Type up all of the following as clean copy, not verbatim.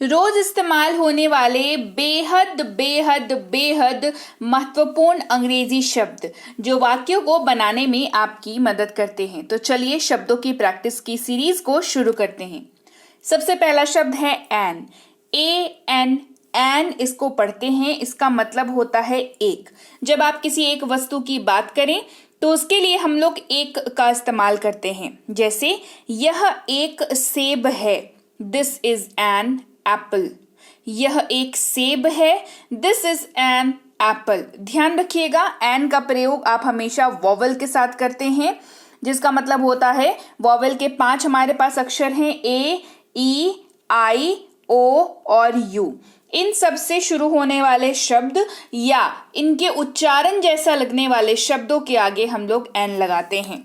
रोज इस्तेमाल होने वाले बेहद बेहद बेहद महत्वपूर्ण अंग्रेजी शब्द जो वाक्यों को बनाने में आपकी मदद करते हैं। तो चलिए शब्दों की प्रैक्टिस की सीरीज को शुरू करते हैं। सबसे पहला शब्द है एन। एन एन इसको पढ़ते हैं, इसका मतलब होता है एक। जब आप किसी एक वस्तु की बात करें तो उसके लिए हम लोग एक का इस्तेमाल करते हैं। जैसे यह एक सेब है, दिस इज एन एप्पल। यह एक सेब है, दिस इज एन एप्पल। ध्यान रखिएगा, एन का प्रयोग आप हमेशा वॉवल के साथ करते हैं, जिसका मतलब होता है वॉवल के 5 हमारे पास अक्षर हैं, ए, ई, आई, ओ और यू। इन सब से शुरू होने वाले शब्द या इनके उच्चारण जैसा लगने वाले शब्दों के आगे हम लोग एन लगाते हैं।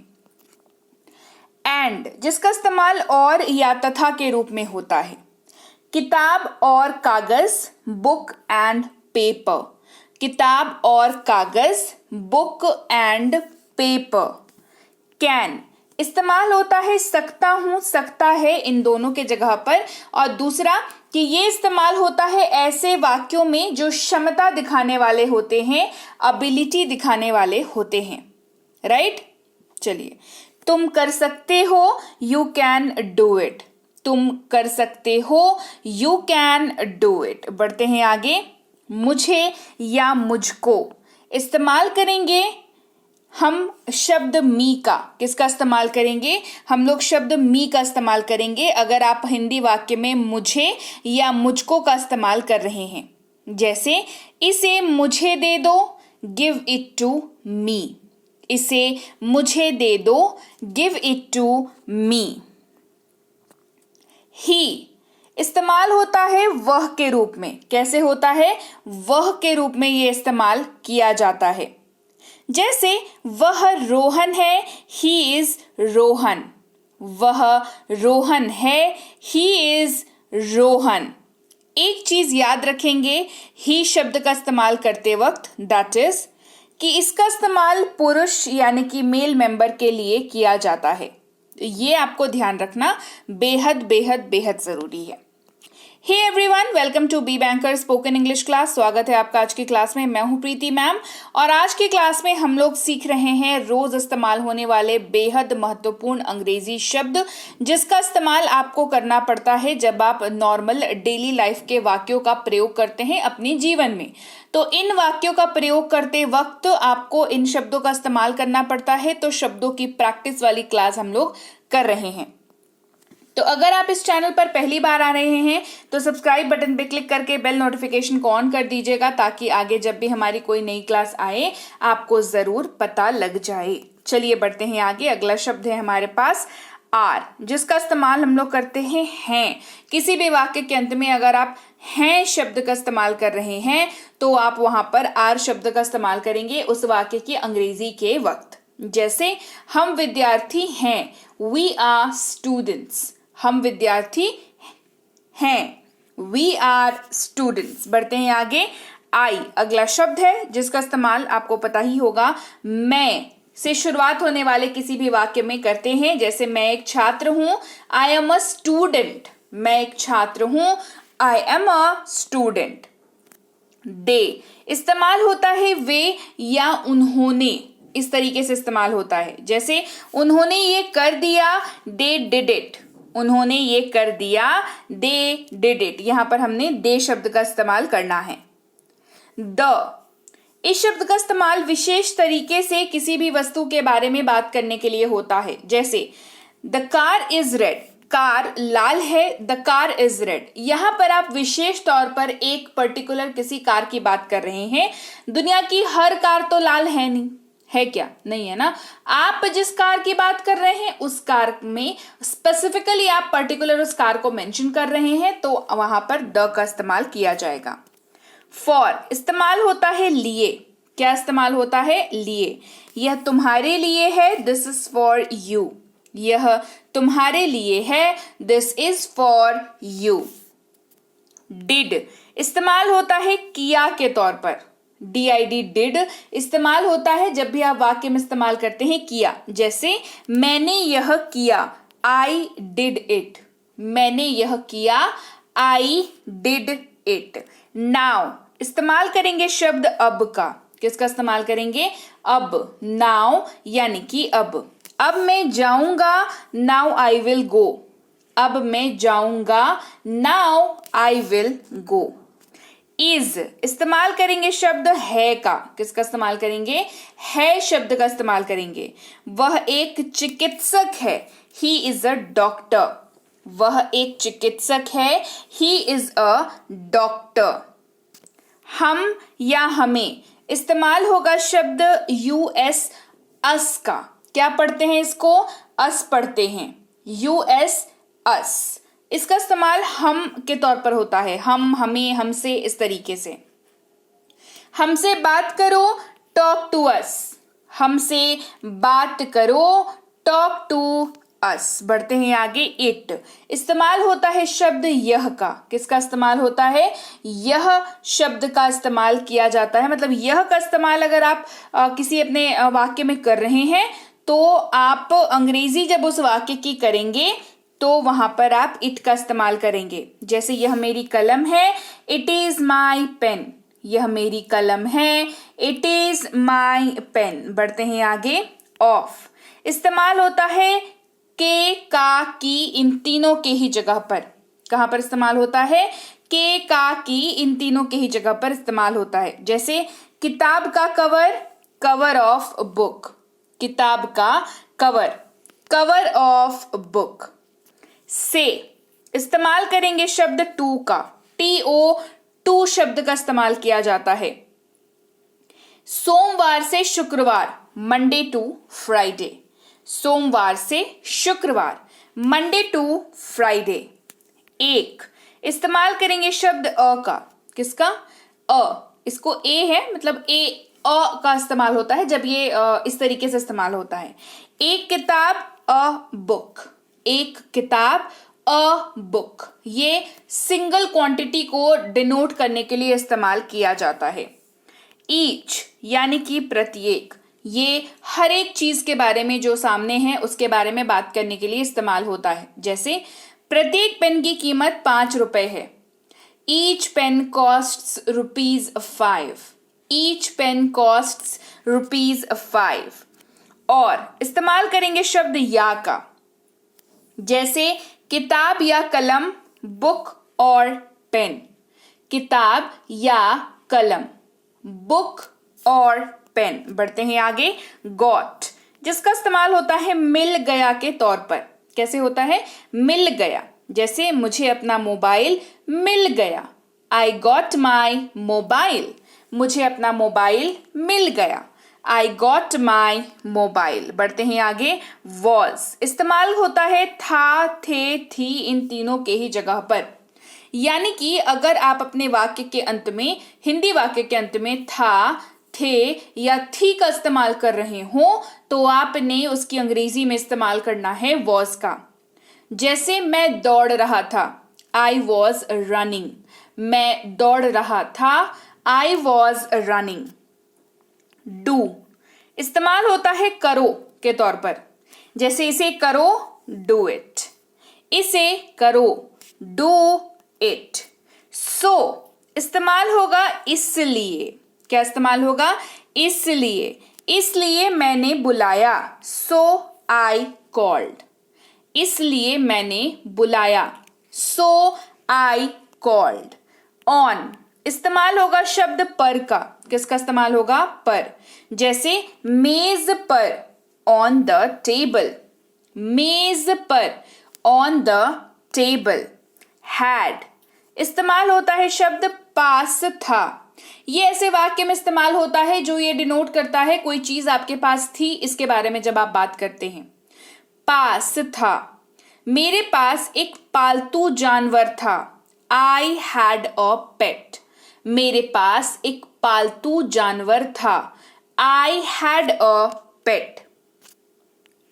एंड जिसका इस्तेमाल और या तथा के रूप में होता है। किताब और कागज, बुक एंड पेपर। किताब और कागज, बुक एंड पेपर। कैन इस्तेमाल होता है सकता हूं, सकता है, इन दोनों के जगह पर। और दूसरा कि ये इस्तेमाल होता है ऐसे वाक्यों में जो क्षमता दिखाने वाले होते हैं, एबिलिटी दिखाने वाले होते हैं। राइट? चलिए, तुम कर सकते हो, यू कैन डू इट। तुम कर सकते हो, यू कैन डू इट। बढ़ते हैं आगे। मुझे या मुझको इस्तेमाल करेंगे हम शब्द मी का। किसका इस्तेमाल करेंगे? हम लोग शब्द मी का इस्तेमाल करेंगे अगर आप हिंदी वाक्य में मुझे या मुझको का इस्तेमाल कर रहे हैं। जैसे इसे मुझे दे दो, गिव इट टू मी। इसे मुझे दे दो, गिव इट टू मी। ही इस्तेमाल होता है वह के रूप में। कैसे होता है? वह के रूप में यह इस्तेमाल किया जाता है। जैसे वह रोहन है, ही इज रोहन। वह रोहन है, ही इज रोहन। एक चीज याद रखेंगे ही शब्द का इस्तेमाल करते वक्त, दैट इज कि इसका इस्तेमाल पुरुष यानी कि मेल मेंबर के लिए किया जाता है। ये आपको ध्यान रखना बेहद बेहद बेहद जरूरी है। Hey everyone, welcome to be banker spoken English class. स्वागत है आपका आज की क्लास में। मैं हूं प्रीति मैम और आज की क्लास में हम लोग सीख रहे हैं रोज इस्तेमाल होने वाले बेहद महत्वपूर्ण अंग्रेजी शब्द, जिसका इस्तेमाल आपको करना पड़ता है जब आप नॉर्मल डेली लाइफ के वाक्यों का प्रयोग करते हैं अपने जीवन में। तो इन वाक्यों का प्रयोग करते वक्त आपको इन शब्दों का इस्तेमाल करना पड़ता है। तो शब्दों की प्रैक्टिस वाली क्लास हम लोग कर रहे हैं। तो अगर आप इस चैनल पर पहली बार आ रहे हैं तो सब्सक्राइब बटन पे क्लिक करके बेल नोटिफिकेशन को ऑन कर दीजिएगा, ताकि आगे जब भी हमारी कोई नई क्लास आए आपको जरूर पता लग जाए। चलिए बढ़ते हैं आगे। अगला शब्द है हमारे पास आर, जिसका इस्तेमाल हम लोग करते हैं। किसी भी वाक्य के अंत में अगर आप हैं शब्द का इस्तेमाल कर रहे हैं तो आप वहां पर आर शब्द का इस्तेमाल करेंगे उस वाक्य की अंग्रेजी के वक्त। जैसे हम विद्यार्थी हैं, वी आर स्टूडेंट्स। हम विद्यार्थी हैं, वी आर स्टूडेंट्स। बढ़ते हैं आगे। आई अगला शब्द है जिसका इस्तेमाल आपको पता ही होगा, मैं से शुरुआत होने वाले किसी भी वाक्य में करते हैं। जैसे मैं एक छात्र हूं, आई एम अ स्टूडेंट। मैं एक छात्र हूं, आई एम अ स्टूडेंट। दे इस्तेमाल होता है वे या उन्होंने, इस तरीके से इस्तेमाल होता है। जैसे उन्होंने ये कर दिया, दे डिड इट। उन्होंने ये कर दिया, दे डिड इट। यहां पर हमने दे शब्द का इस्तेमाल करना है। द इस शब्द का इस्तेमाल विशेष तरीके से किसी भी वस्तु के बारे में बात करने के लिए होता है। जैसे the car is red, car लाल है, द कार इज रेड। यहां पर आप विशेष तौर पर एक पर्टिकुलर किसी कार की बात कर रहे हैं। दुनिया की हर कार तो लाल है नहीं, है क्या? नहीं है ना। आप जिस कार की बात कर रहे हैं उस कार में स्पेसिफिकली आप पर्टिकुलर उस कार को मेंशन कर रहे हैं, तो वहां पर द का इस्तेमाल किया जाएगा। फॉर इस्तेमाल होता है लिए। क्या इस्तेमाल होता है? लिए। यह तुम्हारे लिए है, दिस इज फॉर यू। यह तुम्हारे लिए है, this is for you. Did इस्तेमाल होता है किया के तौर पर। DID डिड इस्तेमाल होता है जब भी आप वाक्य में इस्तेमाल करते हैं किया। जैसे मैंने यह किया, I did it। मैंने यह किया, आई डिड इट। नाउ इस्तेमाल करेंगे शब्द अब का। किसका इस्तेमाल करेंगे? अब। नाउ यानी कि अब मैं जाऊंगा, नाउ आई विल गो। अब मैं जाऊंगा, now I will go. Is इस्तेमाल करेंगे शब्द है का। किसका इस्तेमाल करेंगे? है शब्द का इस्तेमाल करेंगे। वह एक चिकित्सक है, ही इज अ डॉक्टर। वह एक चिकित्सक है, ही इज अ डॉक्टर। हम या हमें इस्तेमाल होगा शब्द यूएस अस का। क्या पढ़ते हैं इसको? अस पढ़ते हैं। यूएस अस, इसका इस्तेमाल हम के तौर पर होता है। हम, हमें, हमसे, इस तरीके से। हमसे बात करो, टॉक टू अस। हमसे बात करो, टॉक टू अस। बढ़ते हैं आगे। इट इस्तेमाल होता है शब्द यह का। किसका इस्तेमाल होता है? यह शब्द का इस्तेमाल किया जाता है। मतलब यह का इस्तेमाल अगर आप किसी अपने वाक्य में कर रहे हैं तो आप अंग्रेजी जब उस वाक्य की करेंगे तो वहां पर आप इट का इस्तेमाल करेंगे। जैसे यह मेरी कलम है, इट इज माई पेन। यह मेरी कलम है, इट इज माई पेन। बढ़ते हैं आगे। ऑफ इस्तेमाल होता है के, का, की, इन तीनों के ही जगह पर। कहां पर इस्तेमाल होता है? के, का, की, इन तीनों के ही जगह पर इस्तेमाल होता है। जैसे किताब का कवर, कवर ऑफ बुक। किताब का कवर, कवर ऑफ बुक। से इस्तेमाल करेंगे शब्द टू का। TO टू शब्द का इस्तेमाल किया जाता है। सोमवार से शुक्रवार, मंडे टू फ्राइडे। सोमवार से शुक्रवार, मंडे टू फ्राइडे। एक इस्तेमाल करेंगे शब्द अ का। किसका? अ। इसको ए है, मतलब ए अ का इस्तेमाल होता है जब ये इस तरीके से इस्तेमाल होता है। एक किताब, अ बुक। एक किताब, अ बुक। ये सिंगल क्वांटिटी को डिनोट करने के लिए इस्तेमाल किया जाता है। ईच यानी कि प्रत्येक, ये हर एक चीज के बारे में जो सामने है उसके बारे में बात करने के लिए इस्तेमाल होता है। जैसे प्रत्येक पेन की कीमत 5 रुपए है। Each pen costs ₹5। Each pen costs ₹5। और इस्तेमाल करेंगे शब्द या का। जैसे किताब या कलम, बुक और पेन। किताब या कलम, बुक और पेन। बढ़ते हैं आगे। गॉट जिसका इस्तेमाल होता है मिल गया के तौर पर। कैसे होता है? मिल गया। जैसे मुझे अपना मोबाइल मिल गया, आई गॉट माई मोबाइल। मुझे अपना मोबाइल मिल गया, आई गॉट माई मोबाइल। बढ़ते हैं आगे। वॉज इस्तेमाल होता है था, थे, थी, इन तीनों के ही जगह पर। यानी कि अगर आप अपने वाक्य के अंत में, हिंदी वाक्य के अंत में था, थे या थी का इस्तेमाल कर रहे हो तो आपने उसकी अंग्रेजी में इस्तेमाल करना है वॉज का। जैसे मैं दौड़ रहा था, आई वॉज रनिंग। मैं दौड़ रहा था, आई वॉज रनिंग। डू इस्तेमाल होता है करो के तौर पर। जैसे इसे करो, डू इट। इसे करो, डू इट। सो इस्तेमाल होगा इसलिए। क्या इस्तेमाल होगा? इसलिए। इसलिए मैंने बुलाया, सो आई कॉल्ड। इसलिए मैंने बुलाया, सो आई कॉल्ड। ऑन इस्तेमाल होगा शब्द पर का। किसका इस्तेमाल होगा? पर। जैसे मेज पर, ऑन द टेबल। मेज पर, ऑन द टेबल। हैड इस्तेमाल होता है शब्द पास था। ये ऐसे वाक्य में इस्तेमाल होता है जो ये डिनोट करता है कोई चीज आपके पास थी, इसके बारे में जब आप बात करते हैं। पास था। मेरे पास एक पालतू जानवर था, आई हैड अ पेट। मेरे पास एक पालतू जानवर था, I had a pet.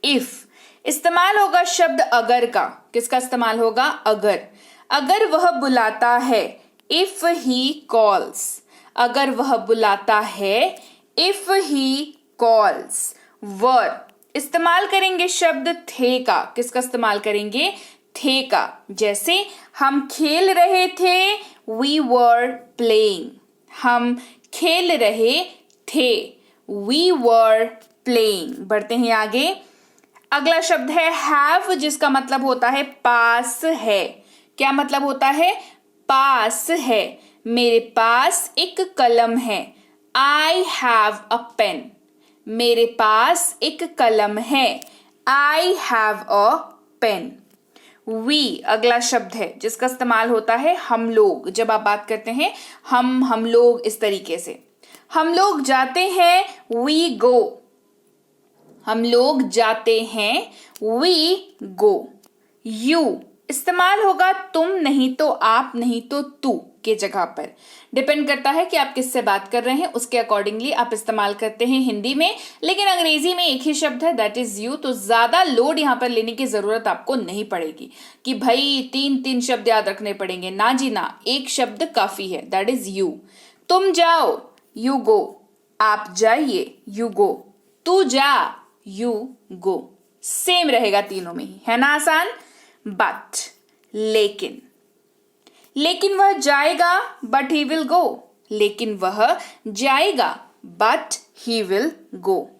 If इस्तेमाल होगा शब्द अगर का। किसका इस्तेमाल होगा? अगर। अगर वह बुलाता है, इफ ही कॉल्स। अगर वह बुलाता है, इफ ही कॉल्स। वर इस्तेमाल करेंगे शब्द थे का। किसका इस्तेमाल करेंगे? थे का, जैसे हम खेल रहे थे, we were playing, हम खेल रहे थे, we were playing। बढ़ते हैं आगे। अगला शब्द है have, जिसका मतलब होता है पास है। क्या मतलब होता है? पास है। मेरे पास एक कलम है, I have a pen। मेरे पास एक कलम है, I have a pen। We अगला शब्द है जिसका इस्तेमाल होता है हम लोग, जब आप बात करते हैं हम लोग, इस तरीके से हम लोग जाते हैं, we go। हम लोग जाते हैं, we go। You इस्तेमाल होगा तुम नहीं तो आप नहीं तो तू के जगह पर। डिपेंड करता है कि आप किससे बात कर रहे हैं, उसके अकॉर्डिंगली आप इस्तेमाल करते हैं हिंदी में, लेकिन अंग्रेजी में एक ही शब्द है, दैट इज यू। तो ज्यादा लोड यहाँ पर लेने की जरूरत आपको नहीं पड़ेगी कि भाई तीन शब्द याद रखने पड़ेंगे। ना जी ना, एक शब्द काफी है, दैट इज यू। तुम जाओ, यू गो। आप जाइए, यू गो। तू जा, यू गो। सेम रहेगा तीनों में ही, है ना आसान। बट लेकिन वह जाएगा, बट ही विल गो। लेकिन वह जाएगा, but he will go.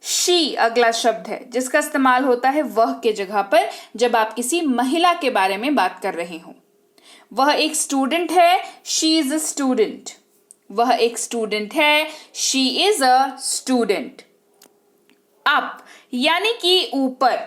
She अगला शब्द है जिसका इस्तेमाल होता है वह के जगह पर, जब आप किसी महिला के बारे में बात कर रहे हो। वह एक स्टूडेंट है, शी इज अ स्टूडेंट। वह एक स्टूडेंट है, she is a student. Up यानी कि ऊपर,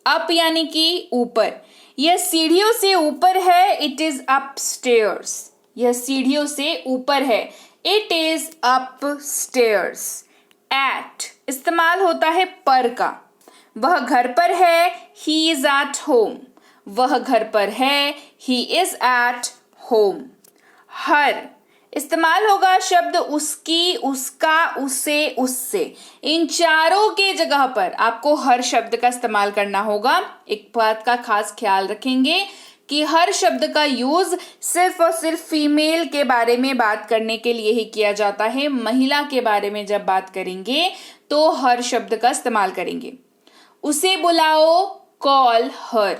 अप यानी कि ऊपर। यह सीढ़ियों से ऊपर है, इट इज अपस्टेयर्स। यह सीढ़ियों से ऊपर है, इट इज अपस्टेयर्स। एट इस्तेमाल होता है पर का। वह घर पर है, ही इज एट होम। वह घर पर है, ही इज एट होम। हर इस्तेमाल होगा शब्द उसकी, उसका, उसे, उससे। इन चारों के जगह पर आपको हर शब्द का इस्तेमाल करना होगा। एक बात का खास ख्याल रखेंगे कि हर शब्द का यूज सिर्फ और सिर्फ फीमेल के बारे में बात करने के लिए ही किया जाता है। महिला के बारे में जब बात करेंगे तो हर शब्द का इस्तेमाल करेंगे। उसे बुलाओ, कॉल हर।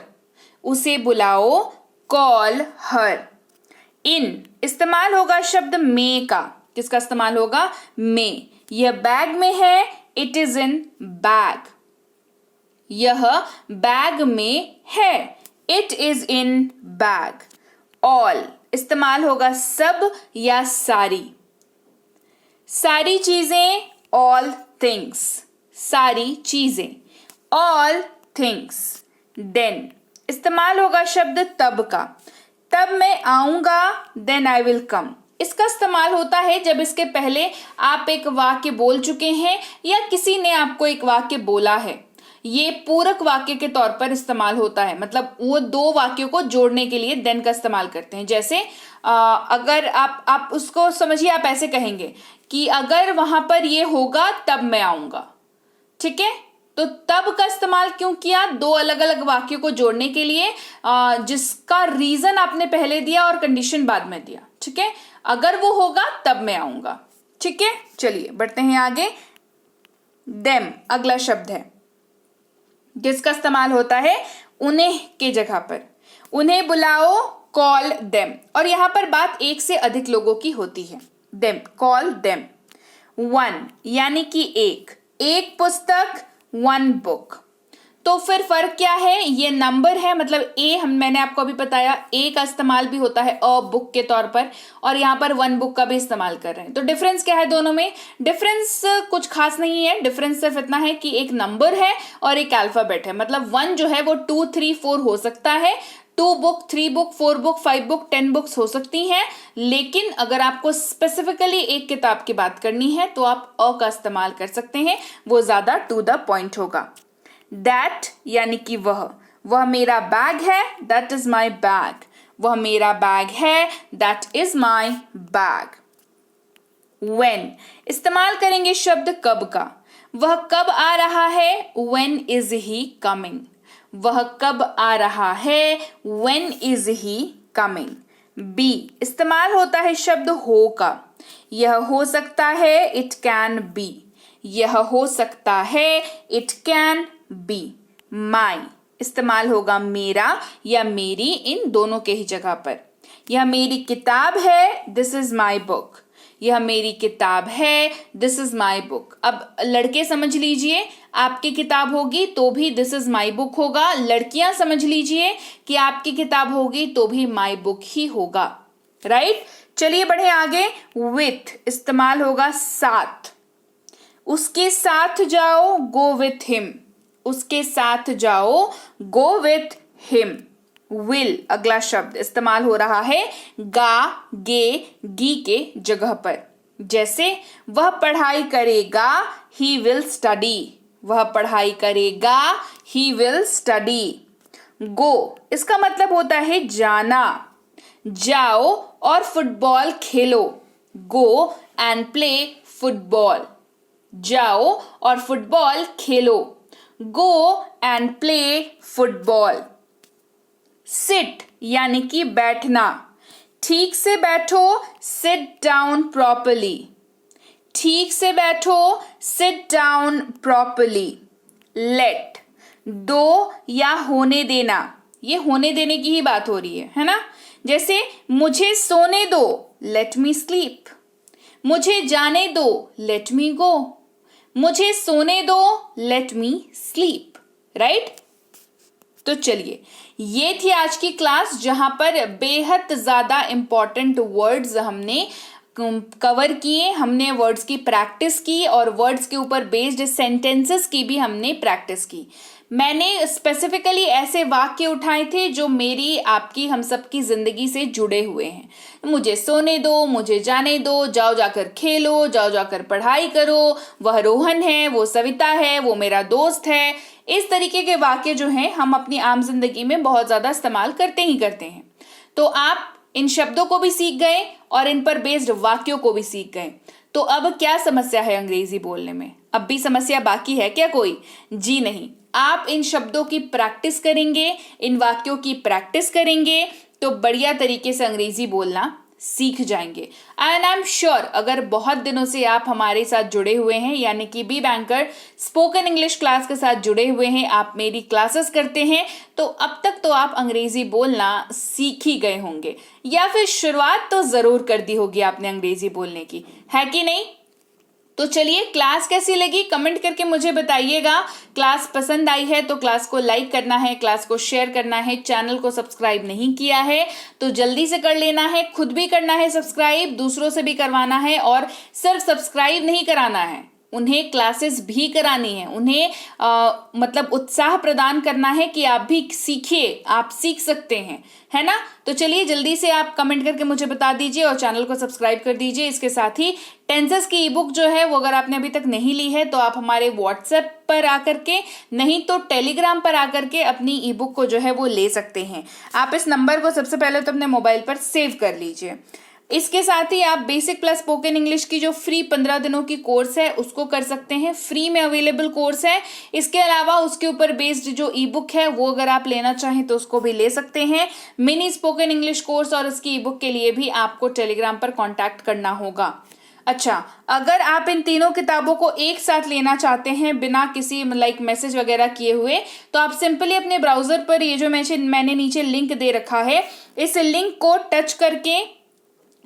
उसे बुलाओ, कॉल हर। इन इस्तेमाल होगा शब्द में का। किसका इस्तेमाल होगा? में। यह बैग में है, इट इज इन बैग। यह बैग में है, it is in bag. All इस्तेमाल होगा सब या सारी। सारी चीजें, ऑल थिंग्स। सारी चीजें, ऑल थिंग्स। देन इस्तेमाल होगा शब्द तब का। तब मैं आऊंगा, देन आई विल कम। इसका इस्तेमाल होता है जब इसके पहले आप एक वाक्य बोल चुके हैं या किसी ने आपको एक वाक्य बोला है। ये पूरक वाक्य के तौर पर इस्तेमाल होता है, मतलब वो दो वाक्यों को जोड़ने के लिए देन का इस्तेमाल करते हैं। जैसे अगर आप उसको समझिए, आप ऐसे कहेंगे कि अगर वहां पर ये होगा तब मैं आऊंगा। ठीक है, तो तब का इस्तेमाल क्यों किया? दो अलग अलग वाक्यों को जोड़ने के लिए, जिसका रीजन आपने पहले दिया और कंडीशन बाद में दिया। ठीक है, अगर वो होगा तब मैं आऊंगा। ठीक है, चलिए बढ़ते हैं आगे। देम अगला शब्द है जिसका इस्तेमाल होता है उन्हें के जगह पर। उन्हें बुलाओ, कॉल देम। और यहां पर बात एक से अधिक लोगों की होती है। Them, call them. वन यानी कि एक पुस्तक, वन बुक। तो फिर फर्क क्या है? ये नंबर है, मतलब मैंने आपको अभी बताया ए का इस्तेमाल भी होता है अ बुक के तौर पर, और यहाँ पर वन बुक का भी इस्तेमाल कर रहे हैं। तो डिफरेंस क्या है दोनों में? डिफरेंस कुछ खास नहीं है। डिफरेंस सिर्फ इतना है कि एक नंबर है और एक अल्फाबेट है। मतलब वन जो है वो 2, 3, 4 हो सकता है, 2 book, 3 book, 4 book, 5 book, 10 books हो सकती हैं। लेकिन अगर आपको स्पेसिफिकली एक किताब की बात करनी है तो आप अ का इस्तेमाल कर सकते हैं, वो ज्यादा टू द पॉइंट होगा। दैट यानी कि वह मेरा बैग है, दैट इज माई बैग। वह मेरा बैग है, that is my bag. When इस्तेमाल करेंगे शब्द कब का। वह कब आ रहा है? When is he coming. वह कब आ रहा है? When is he coming. Be इस्तेमाल होता है शब्द हो का। यह हो सकता है, इट कैन बी। यह हो सकता है, इट कैन बी। माई इस्तेमाल होगा मेरा या मेरी, इन दोनों के ही जगह पर। यह मेरी किताब है, दिस इज माई बुक। यह मेरी किताब है, दिस इज माई बुक। अब लड़के समझ लीजिए, आपकी किताब होगी तो भी दिस इज माई बुक होगा। लड़कियां समझ लीजिए कि आपकी किताब होगी तो भी माई बुक ही होगा। राइट? चलिए बढ़े आगे। विथ इस्तेमाल होगा साथ। उसके साथ जाओ, गो विथ हिम। उसके साथ जाओ, गो विथ हिम। विल अगला शब्द इस्तेमाल हो रहा है गा, गे, गी के जगह पर। जैसे वह पढ़ाई करेगा, ही विल स्टडी। वह पढ़ाई करेगा, ही विल स्टडी। गो इसका मतलब होता है जाना। जाओ और फुटबॉल खेलो। Go and play football. जाओ और फुटबॉल खेलो। Go and play football. Sit यानी कि बैठना। ठीक से बैठो, सिट डाउन प्रॉपर्ली। ठीक से बैठो, सिट डाउन प्रॉपर्ली। लेट दो या होने देना, ये होने देने की ही बात हो रही है ना। जैसे मुझे सोने दो, लेट मी स्लीप। मुझे जाने दो, लेट मी गो। मुझे सोने दो, लेट मी स्लीप। राइट? तो चलिए, ये थी आज की क्लास जहां पर बेहद ज्यादा इंपॉर्टेंट वर्ड्स हमने कवर किए। हमने वर्ड्स की प्रैक्टिस की और वर्ड्स के ऊपर बेस्ड सेंटेंसेस की भी हमने प्रैक्टिस की। मैंने स्पेसिफिकली ऐसे वाक्य उठाए थे जो मेरी, आपकी, हम सबकी जिंदगी से जुड़े हुए हैं। मुझे सोने दो, मुझे जाने दो, जाओ जाकर खेलो, जाओ जाकर पढ़ाई करो, वह रोहन है, वो सविता है, वो मेरा दोस्त है। इस तरीके के वाक्य जो हैं हम अपनी आम जिंदगी में बहुत ज्यादा इस्तेमाल करते ही करते हैं। तो आप इन शब्दों को भी सीख गए और इन पर बेस्ड वाक्यों को भी सीख गए। तो अब क्या समस्या है अंग्रेजी बोलने में? अब भी समस्या बाकी है क्या कोई? जी नहीं। आप इन शब्दों की प्रैक्टिस करेंगे, इन वाक्यों की प्रैक्टिस करेंगे तो बढ़िया तरीके से अंग्रेजी बोलना सीख जाएंगे। एंड आई एम श्योर अगर बहुत दिनों से आप हमारे साथ जुड़े हुए हैं, यानी कि be banker spoken English class के साथ जुड़े हुए हैं, आप मेरी क्लासेस करते हैं, तो अब तक तो आप अंग्रेजी बोलना सीख ही गए होंगे, या फिर शुरुआत तो जरूर कर दी होगी आपने अंग्रेजी बोलने की, है कि नहीं? तो चलिए, क्लास कैसी लगी कमेंट करके मुझे बताइएगा। क्लास पसंद आई है तो क्लास को लाइक करना है, क्लास को शेयर करना है। चैनल को सब्सक्राइब नहीं किया है तो जल्दी से कर लेना है, खुद भी करना है सब्सक्राइब, दूसरों से भी करवाना है। और सिर्फ सब्सक्राइब नहीं कराना है, उन्हें क्लासेस भी करानी है, उन्हें मतलब उत्साह प्रदान करना है कि आप भी सीखिए, आप सीख सकते हैं, है ना। तो चलिए जल्दी से आप कमेंट करके मुझे बता दीजिए और चैनल को सब्सक्राइब कर दीजिए। इसके साथ ही टेंसेस की ई बुक जो है वो अगर आपने अभी तक नहीं ली है तो आप हमारे व्हाट्सएप पर आकर के, नहीं तो टेलीग्राम पर आकर के अपनी ई बुक को जो है वो ले सकते हैं। आप इस नंबर को सबसे पहले तो अपने मोबाइल पर सेव कर लीजिए। इसके साथ ही आप बेसिक प्लस स्पोकन इंग्लिश की जो फ्री 15 दिनों की कोर्स है उसको कर सकते हैं, फ्री में अवेलेबल कोर्स है। इसके अलावा उसके ऊपर बेस्ड जो ई बुक है वो अगर आप लेना चाहें तो उसको भी ले सकते हैं। मिनी स्पोकन इंग्लिश कोर्स और इसकी ई बुक के लिए भी आपको टेलीग्राम पर कॉन्टैक्ट करना होगा। अच्छा, अगर आप इन तीनों किताबों को एक साथ लेना चाहते हैं बिना किसी मैसेज वगैरह किए हुए, तो आप सिंपली अपने ब्राउजर पर ये जो मैंने नीचे लिंक दे रखा है, इस लिंक को टच करके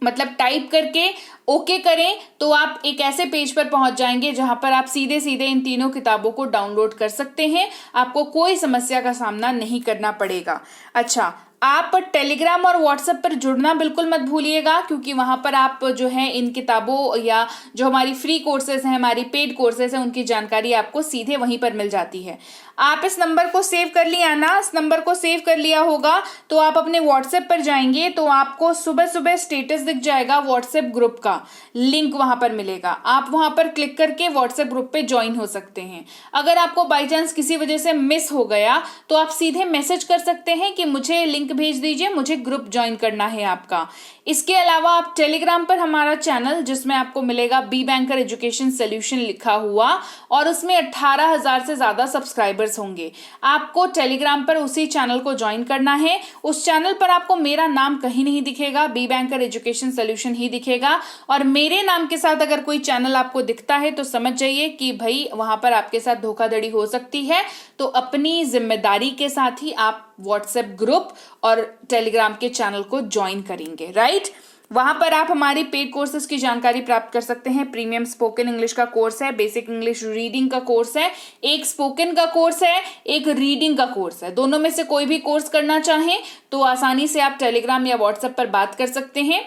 टाइप करके ओके करें तो आप एक ऐसे पेज पर पहुंच जाएंगे जहां पर आप सीधे सीधे इन तीनों किताबों को डाउनलोड कर सकते हैं। आपको कोई समस्या का सामना नहीं करना पड़ेगा। अच्छा, आप टेलीग्राम और व्हाट्सएप पर जुड़ना बिल्कुल मत भूलिएगा, क्योंकि वहां पर आप जो है इन किताबों या जो हमारी फ्री कोर्सेज हैं, हमारी पेड कोर्सेज हैं, उनकी जानकारी आपको सीधे वहीं पर मिल जाती है। आप इस नंबर को सेव कर लिया ना, इस नंबर को सेव कर लिया होगा तो आप अपने व्हाट्सएप पर जाएंगे तो आपको सुबह सुबह स्टेटस दिख जाएगा, व्हाट्सएप ग्रुप का लिंक वहां पर मिलेगा। आप वहां पर क्लिक करके व्हाट्सएप ग्रुप पे ज्वाइन हो सकते हैं। अगर आपको बाई चांस किसी वजह से मिस हो गया तो आप सीधे मैसेज कर सकते हैं कि मुझे लिंक लिंक भेज दीजिए, मुझे ग्रुप ज्वाइन करना है आपका। इसके अलावा आप टेलीग्राम पर हमारा चैनल, जिसमें आपको मिलेगा बी बैंकर एजुकेशन सोल्यूशन लिखा हुआ, और उसमें 18,000 से ज्यादा सब्सक्राइबर्स होंगे। आपको टेलीग्राम पर उसी चैनल को ज्वाइन करना है। उस चैनल पर आपको मेरा नाम कहीं नहीं दिखेगा, बी बैंकर एजुकेशन सोल्यूशन ही दिखेगा, और मेरे नाम के साथ अगर कोई चैनल आपको दिखता है तो समझ जाइए कि भाई वहां पर आपके साथ धोखाधड़ी हो सकती है। तो अपनी जिम्मेदारी के साथ ही आप व्हाट्सएप ग्रुप और टेलीग्राम के चैनल को ज्वाइन करेंगे, राइट। वहां पर आप हमारी पेड कोर्सेज की जानकारी प्राप्त कर सकते हैं। प्रीमियम स्पोकन इंग्लिश का कोर्स है, बेसिक इंग्लिश रीडिंग का कोर्स है, एक स्पोकन का कोर्स है, एक रीडिंग का कोर्स है। दोनों में से कोई भी कोर्स करना चाहें तो आसानी से आप टेलीग्राम या व्हाट्सएप पर बात कर सकते हैं।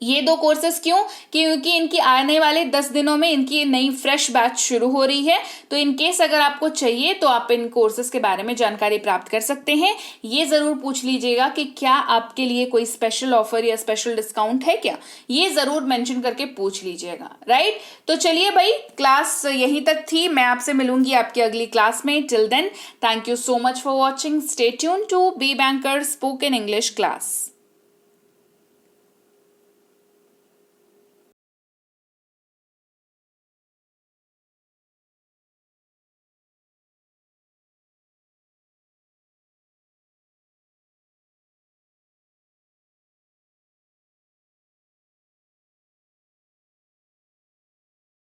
ये दो कोर्सेज क्यों? क्योंकि इनकी आने वाले 10 दिनों में इनकी नई फ्रेश बैच शुरू हो रही है। तो इन केस अगर आपको चाहिए तो आप इन कोर्सेज के बारे में जानकारी प्राप्त कर सकते हैं। ये जरूर पूछ लीजिएगा कि क्या आपके लिए कोई स्पेशल ऑफर या स्पेशल डिस्काउंट है क्या, ये जरूर मेंशन करके पूछ लीजिएगा, राइट। तो चलिए भाई, क्लास यहीं तक थी। मैं आपसे मिलूंगी आपकी अगली क्लास में। Till then, thank you so much for watching. Stay tune to be banker spoken English class.